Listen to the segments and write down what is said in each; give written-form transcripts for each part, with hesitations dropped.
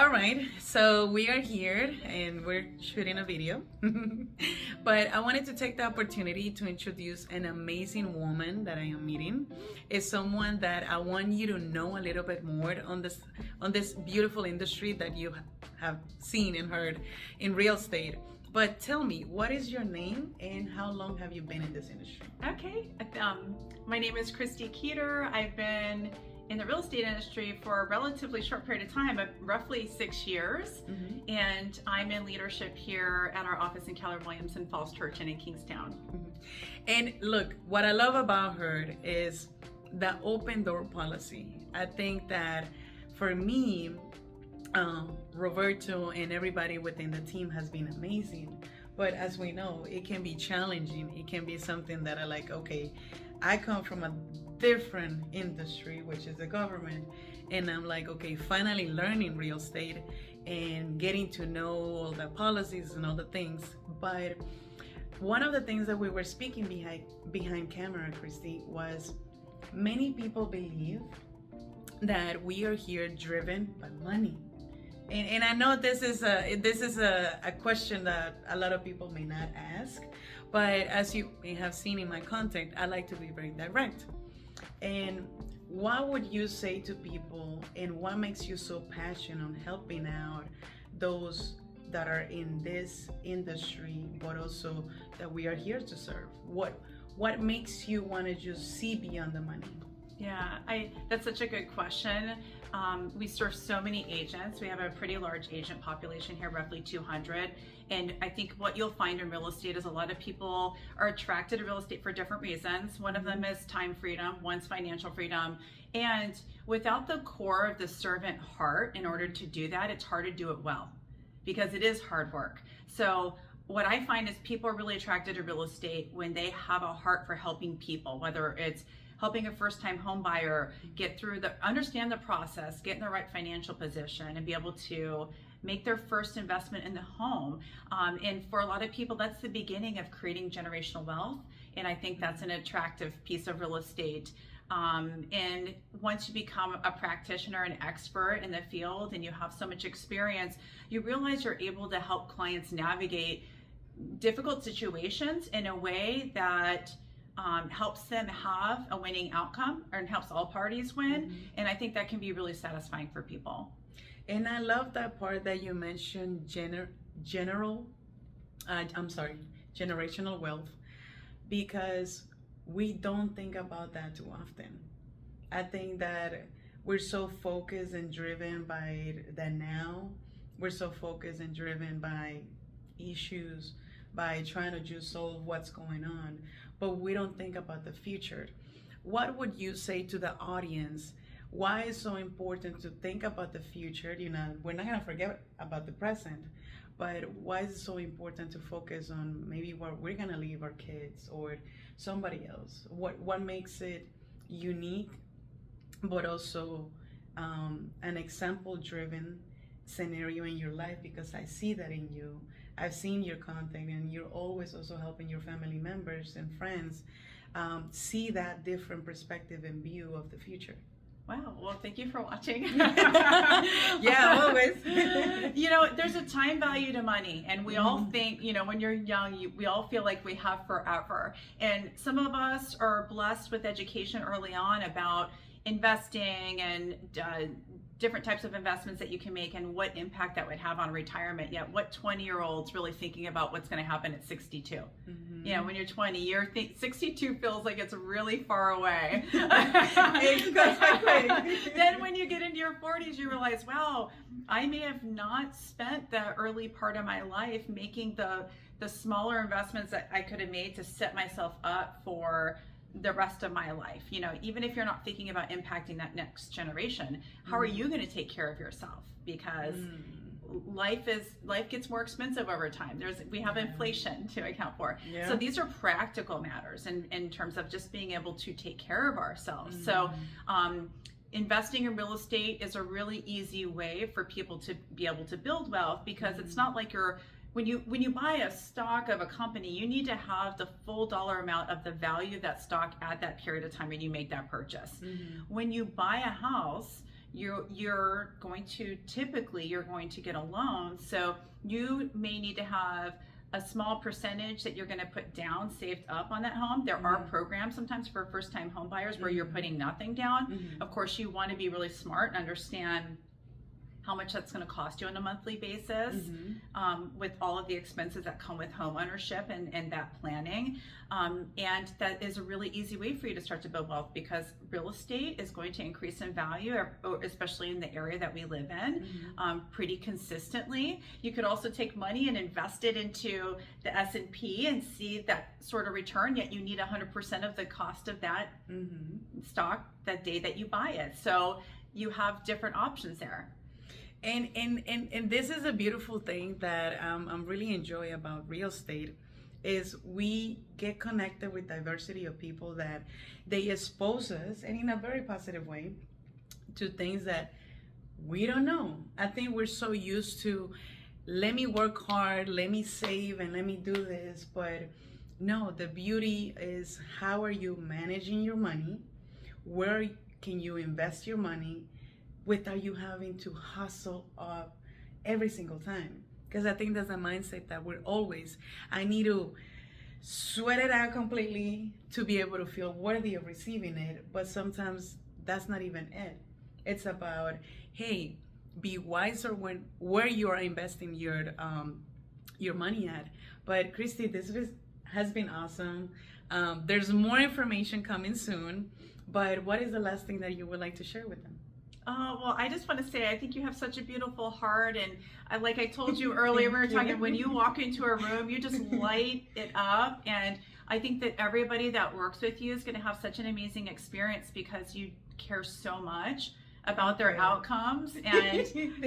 All right, so we are here and we're shooting a video. But I wanted to take the opportunity to introduce an amazing woman that I am meeting. It's someone that I want you to know a little bit more on this beautiful industry that you have seen and heard in real estate. But tell me, what is your name and how long have you been in this industry? Okay, my name is Christy Keder. I've been in the real estate industry for a relatively short period of time, roughly 6 years. Mm-hmm. And I'm in leadership here at our office in Keller, Williamson, Falls Church, and in Kingstowne. Mm-hmm. And look, what I love about her is the open door policy. I think that for me, Roberto and everybody within the team has been amazing. But as we know, it can be challenging. It can be something that I like, okay, I come from a different industry, which is the government. And I'm like, okay, finally learning real estate and getting to know all the policies and all the things. But one of the things that we were speaking behind camera, Christy, was many people believe that we are here driven by money. And I know this is a question that a lot of people may not ask, but as you may have seen in my content, I like to be very direct. And what would you say to people, and what makes you so passionate on helping out those that are in this industry, but also that we are here to serve? What makes you want to just see beyond the money? Yeah, that's such a good question. We serve so many agents. We have a pretty large agent population here, roughly 200. And I think what you'll find in real estate is a lot of people are attracted to real estate for different reasons. One of them is time freedom, one's financial freedom. And without the core of the servant heart, in order to do that, it's hard to do it well because it is hard work. So what I find is people are really attracted to real estate when they have a heart for helping people, whether it's helping a first-time home buyer understand the process, get in the right financial position, and be able to make their first investment in the home. And for a lot of people, that's the beginning of creating generational wealth. And I think that's an attractive piece of real estate. And once you become a practitioner, an expert in the field, and you have so much experience, you realize you're able to help clients navigate difficult situations in a way that helps them have a winning outcome and helps all parties win. Mm-hmm. And I think that can be really satisfying for people. And I love that part that you mentioned, generational wealth, because we don't think about that too often. I think that we're so focused and driven by the now. We're so focused and driven by issues, by trying to just solve what's going on, but we don't think about the future. What would you say to the audience? Why is it so important to think about the future? We're not gonna forget about the present, but why is it so important to focus on maybe what we're gonna leave our kids or somebody else? What makes it unique, but also an example-driven scenario in your life? Because I see that in you. I've seen your content, and you're always also helping your family members and friends see that different perspective and view of the future. Wow, well, thank you for watching. Yeah, always. There's a time value to money, and we all think, when you're young, we all feel like we have forever. And some of us are blessed with education early on about investing and different types of investments that you can make and what impact that would have on retirement. Yet what 20-year-old's really thinking about what's going to happen at 62? Mm-hmm. When you're 20, 62 feels like it's really far away. It goes by quick. Then when you get into your 40s, you realize, wow, I may have not spent the early part of my life making the smaller investments that I could have made to set myself up for the rest of my life. Even if you're not thinking about impacting that next generation, how are you going to take care of yourself? Because life gets more expensive over time. We have inflation to account for. Yeah. So these are practical matters in terms of just being able to take care of ourselves. So investing in real estate is a really easy way for people to be able to build wealth, because it's not like when you buy a stock of a company, you need to have the full dollar amount of the value of that stock at that period of time when you make that purchase. When you buy a house, you're going to get a loan. So you may need to have a small percentage that you're going to put down saved up on that home. There are programs sometimes for first-time home buyers where you're putting nothing down. Of course, you want to be really smart and understand how much that's going to cost you on a monthly basis, with all of the expenses that come with home ownership and that planning. And that is a really easy way for you to start to build wealth, because real estate is going to increase in value, especially in the area that we live in, pretty consistently. You could also take money and invest it into the S&P and see that sort of return, yet you need 100% of the cost of that stock that day that you buy it. So you have different options there. And this is a beautiful thing that I'm really enjoy about real estate, is we get connected with diversity of people that they expose us, and in a very positive way, to things that we don't know. I think we're so used to, let me work hard, let me save, and let me do this. But no, the beauty is, how are you managing your money? Where can you invest your money without you having to hustle up every single time? Because I think that's a mindset that we're always, I need to sweat it out completely to be able to feel worthy of receiving it. But sometimes that's not even it. It's about, hey, be wiser where you are investing your money at. But Christy, this has been awesome. There's more information coming soon, but what is the last thing that you would like to share with them? Well, I just want to say, I think you have such a beautiful heart, and like I told you earlier, we were talking, when you walk into a room, you just light it up, and I think that everybody that works with you is going to have such an amazing experience, because you care so much about their outcomes, and I think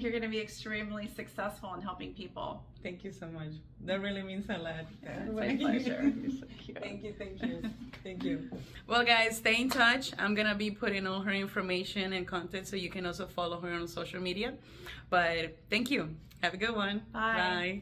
you're going to be extremely successful in helping people. Thank you so much. That really means a lot. It's my pleasure. You're so cute. Thank you. Well, guys, stay in touch. I'm going to be putting all her information and content, so you can also follow her on social media. But thank you. Have a good one. Bye. Bye.